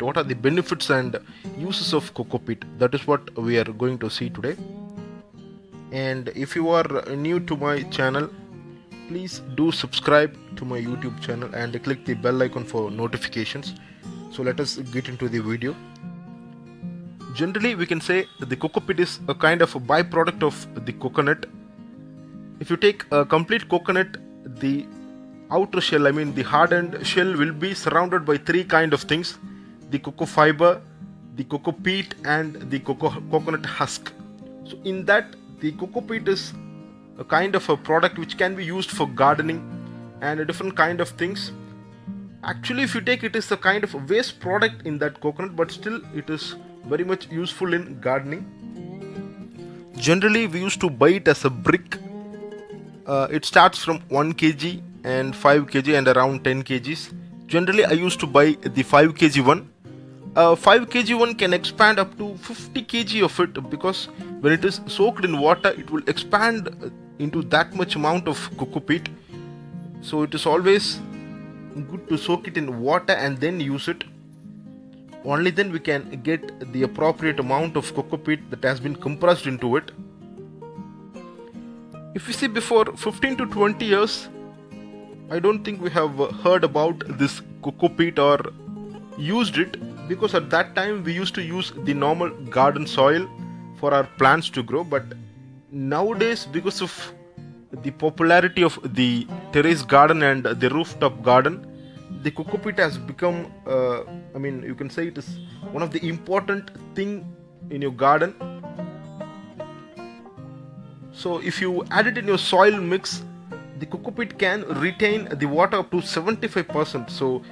What are the benefits and uses of coco peat? That is what we are going to see today. And if you are new to my channel, please do subscribe to my YouTube channel and click the bell icon for notifications. So let us get into the video. Generally, we can say the coco peat is a kind of a byproduct of the coconut. If you take a complete coconut, the outer shell, the hardened shell, will be surrounded by three kind of things: the cocoa fiber, the coco peat, and the coconut husk. So in that, the coco peat is a kind of a product which can be used for gardening and a different kind of things. Actually, if you take it, is a kind of a waste product in that coconut, but still it is very much useful in gardening. Generally, we used to buy it as a brick. It starts from 1 kg and 5 kg and around 10 kgs. Generally, I used to buy the 5 kg one. 5 kg one can expand up to 50 kg of it, because when it is soaked in water, it will expand into that much amount of coco peat. So it is always good to soak it in water and then use it. Only then we can get the appropriate amount of coco peat that has been compressed into it. If you see, before 15 to 20 years, I don't think we have heard about this coco peat or used it, because at that time we used to use the normal garden soil for our plants to grow. But nowadays, because of the popularity of the terrace garden and the rooftop garden, the coco peat has become, you can say it is one of the important thing in your garden. So if you add it in your soil mix, the coco peat can retain the water up to 75%. So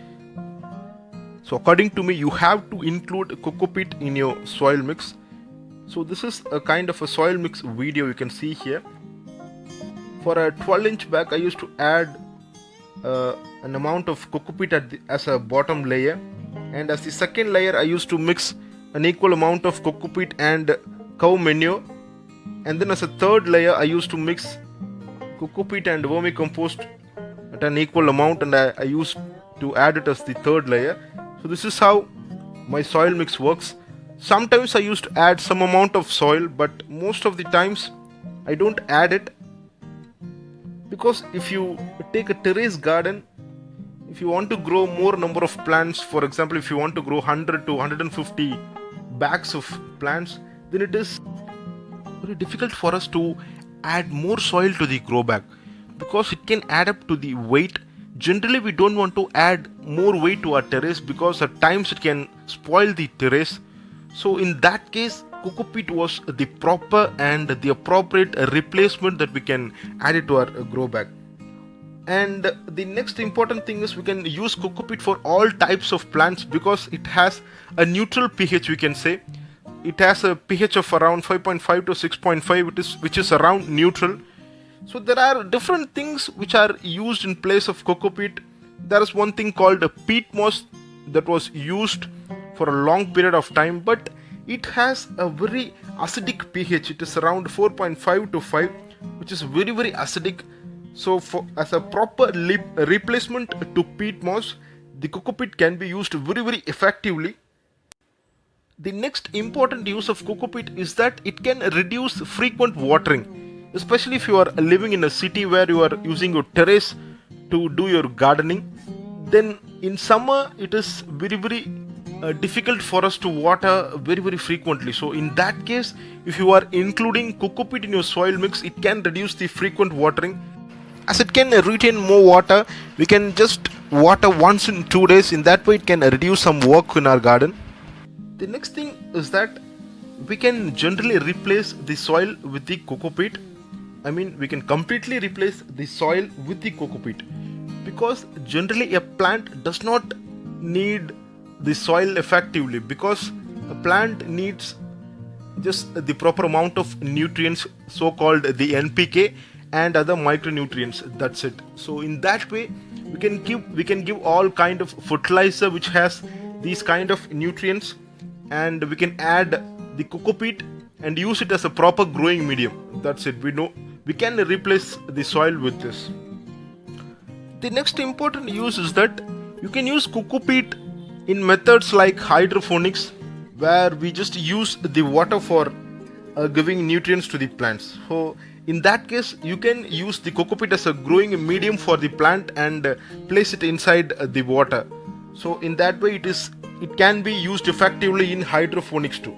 according to me, you have to include coco peat in your soil mix. So this is a kind of a soil mix video you can see here. For a 12-inch bag, I used to add an amount of coco peat as a bottom layer, and as the second layer I used to mix an equal amount of coco peat and cow manure, and then as a third layer I used to mix coco peat and vermicompost at an equal amount, and I used to add it as the third layer. So this is how my soil mix works. Sometimes I used to add some amount of soil, but most of the times I don't add it, because if you take a terrace garden, if you want to grow more number of plants, for example, if you want to grow 100 to 150 bags of plants, then it is very difficult for us to add more soil to the grow bag, because it can add up to the weight. Generally, we don't want to add more weight to our terrace, because at times it can spoil the terrace. So in that case, coco peat was the proper and the appropriate replacement that we can add it to our grow bag. And the next important thing is we can use coco peat for all types of plants, because it has a neutral pH, we can say. It has a pH of around 5.5 to 6.5, which is around neutral. So there are different things which are used in place of coco peat. There is one thing called a peat moss that was used for a long period of time, but it has a very acidic pH. It is around 4.5 to 5, which is very, very acidic. So as a proper replacement to peat moss, the coco peat can be used very, very effectively. The next important use of coco peat is that it can reduce frequent watering, especially if you are living in a city where you are using your terrace to do your gardening. Then in summer it is very, very difficult for us to water very, very frequently. So in that case, if you are including coco peat in your soil mix, it can reduce the frequent watering. As it can retain more water, we can just water once in 2 days. In that way, it can reduce some work in our garden. The next thing is that we can generally replace the soil with the coco peat. We can completely replace the soil with the coco peat, because generally a plant does not need the soil effectively, because a plant needs just the proper amount of nutrients, so called the NPK and other micronutrients. That's it. So in that way, we can give all kind of fertilizer which has these kind of nutrients, and we can add the coco peat and use it as a proper growing medium. That's it. We can replace the soil with this. The next important use is that you can use coco peat in methods like hydroponics, where we just use the water for giving nutrients to the plants. So in that case, you can use the coco peat as a growing medium for the plant and place it inside the water. So in that way, it can be used effectively in hydroponics too.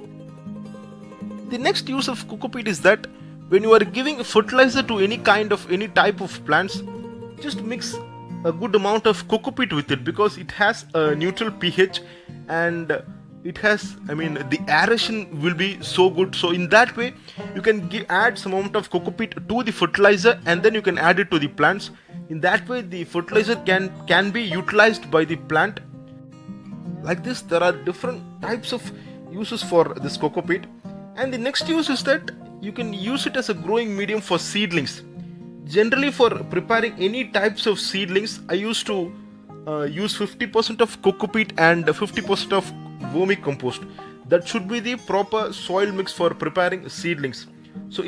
The next use of coco peat is that when you are giving fertilizer to any type of plants, just mix a good amount of coco peat with it, because it has a neutral pH and the aeration will be so good. So in that way, you can add some amount of coco peat to the fertilizer and then you can add it to the plants. In that way, the fertilizer can be utilized by the plant. Like this, there are different types of uses for this coco peat. And the next use is that you can use it as a growing medium for seedlings. Generally, for preparing any types of seedlings, I used to use 50% of coco peat and 50% of vermicompost. That should be the proper soil mix for preparing seedlings. So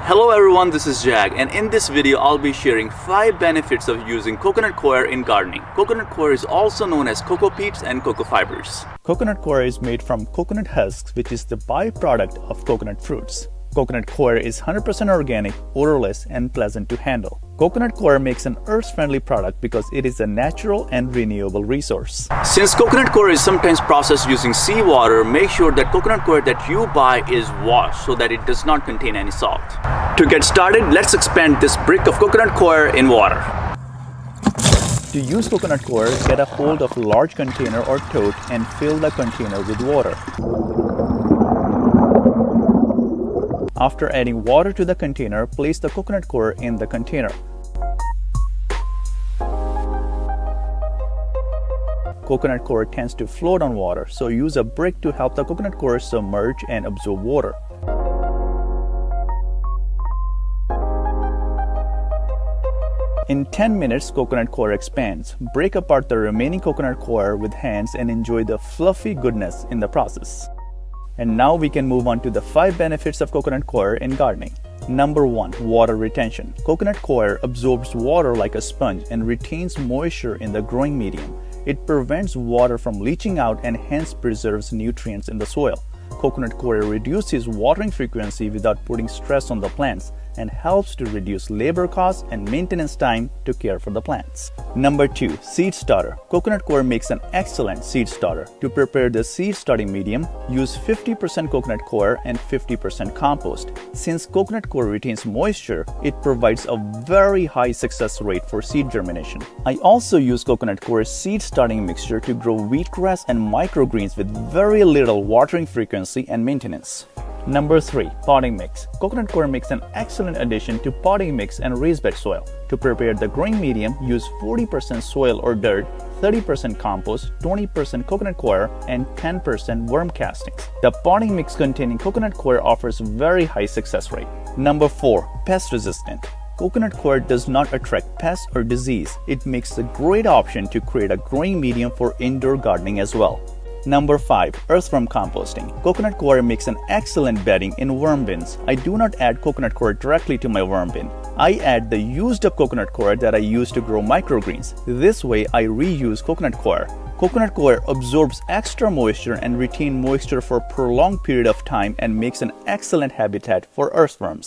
Hello everyone, this is Jag, and in this video I'll be sharing 5 benefits of using coconut coir in gardening. Coconut coir is also known as coco peats and cocoa fibers. Coconut coir is made from coconut husks, which is the byproduct of coconut fruits. Coconut coir is 100% organic, odorless, and pleasant to handle. Coconut coir makes an earth-friendly product because it is a natural and renewable resource. Since coconut coir is sometimes processed using seawater, make sure that coconut coir that you buy is washed so that it does not contain any salt. To get started, let's expand this brick of coconut coir in water. To use coconut coir, get a hold of a large container or tote and fill the container with water. After adding water to the container, place the coconut coir in the container. Coconut coir tends to float on water, so use a brick to help the coconut coir submerge and absorb water. In 10 minutes, coconut coir expands. Break apart the remaining coconut coir with hands and enjoy the fluffy goodness in the process. And now we can move on to the 5 benefits of coconut coir in gardening. Number 1. Water retention. Coconut coir absorbs water like a sponge and retains moisture in the growing medium. It prevents water from leaching out and hence preserves nutrients in the soil. Coconut coir reduces watering frequency without putting stress on the plants and helps to reduce labor costs and maintenance time to care for the plants. Number 2. Seed starter. Coconut coir makes an excellent seed starter. To prepare the seed starting medium, use 50% coconut coir and 50% compost. Since coconut coir retains moisture, it provides a very high success rate for seed germination. I also use coconut coir seed starting mixture to grow wheatgrass and microgreens with very little watering frequency and maintenance. Number 3. Potting mix. Coconut coir makes an excellent addition to potting mix and raised bed soil. To prepare the growing medium, use 40% soil or dirt, 30% compost, 20% coconut coir, and 10% worm castings. The potting mix containing coconut coir offers very high success rate. Number 4. Pest resistant. Coconut coir does not attract pests or disease. It makes a great option to create a growing medium for indoor gardening as well. Number 5. Earthworm composting. Coconut coir makes an excellent bedding in worm bins. I do not add coconut coir directly to my worm bin. I add the used up coconut coir that I use to grow microgreens. This way I reuse coconut coir. Coconut coir absorbs extra moisture and retains moisture for a prolonged period of time and makes an excellent habitat for earthworms.